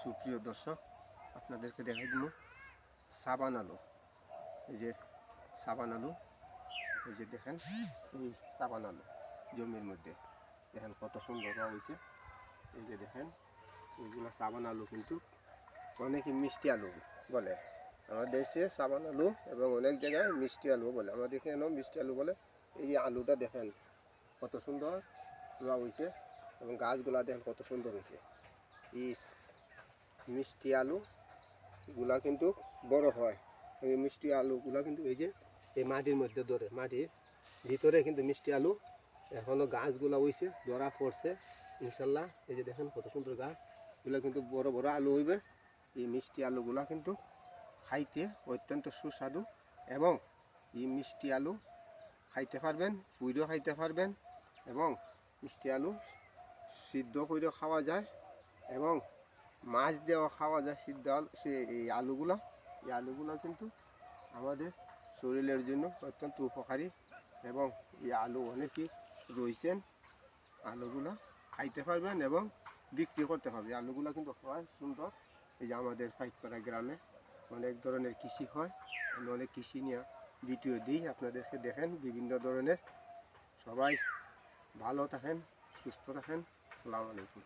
সুপ্রিয় দর্শক, আপনাদেরকে দেখাই দিব সাবান আলু। এই যে সাবান আলু, এই যে দেখেন এই সাবান আলু জমির মধ্যে দেখেন কত সুন্দর হয়েছে। এই যে দেখেন এইগুলো সাবান আলু, কিন্তু অনেকে মিষ্টি আলু বলে। আমাদের দেশে সাবান আলু এবং অনেক জায়গায় মিষ্টি আলু বলে, আমাদের এখানে মিষ্টি আলু বলে। এই যে আলুটা দেখেন কত সুন্দর হয়েছে এবং গাছগুলা দেখেন কত সুন্দর হয়েছে। এই মিষ্টি আলুগুলা কিন্তু বড় হয়। এই মিষ্টি আলুগুলা কিন্তু এই যে এই মাটির মধ্যে ধরে, মাটির ভিতরে কিন্তু মিষ্টি আলু এখনও গাছগুলা হয়েছে, ধরা পড়ছে ইনশাল্লাহ। এই যে দেখেন কত সুন্দর গাছ, এগুলো কিন্তু বড় বড় আলু হইবে। এই মিষ্টি আলুগুলা কিন্তু খাইতে অত্যন্ত সুস্বাদু এবং এই মিষ্টি আলু খাইতে পারবেন, পুইরও খাইতে পারবেন এবং মিষ্টি আলু সিদ্ধ করেও খাওয়া যায় এবং মাছ দেওয়া খাওয়া যায়। সিদ্ধ আলু, এই আলুগুলো কিন্তু আমাদের শরীরের জন্য অত্যন্ত উপকারী এবং এই আলু অনেকেই রয়েছেন, আলুগুলো খাইতে পারবেন এবং বিক্রি করতে হবে। আলুগুলো কিন্তু হয় সুন্দর। এই যে আমাদের পাইকপাড়া গ্রামে অনেক ধরনের কৃষি হয়, আমি অনেক কৃষি নিয়ে ভিডিও দিই আপনাদেরকে, দেখেন বিভিন্ন ধরনের। সবাই ভালো থাকেন, সুস্থ থাকেন। আসসালামু আলাইকুম।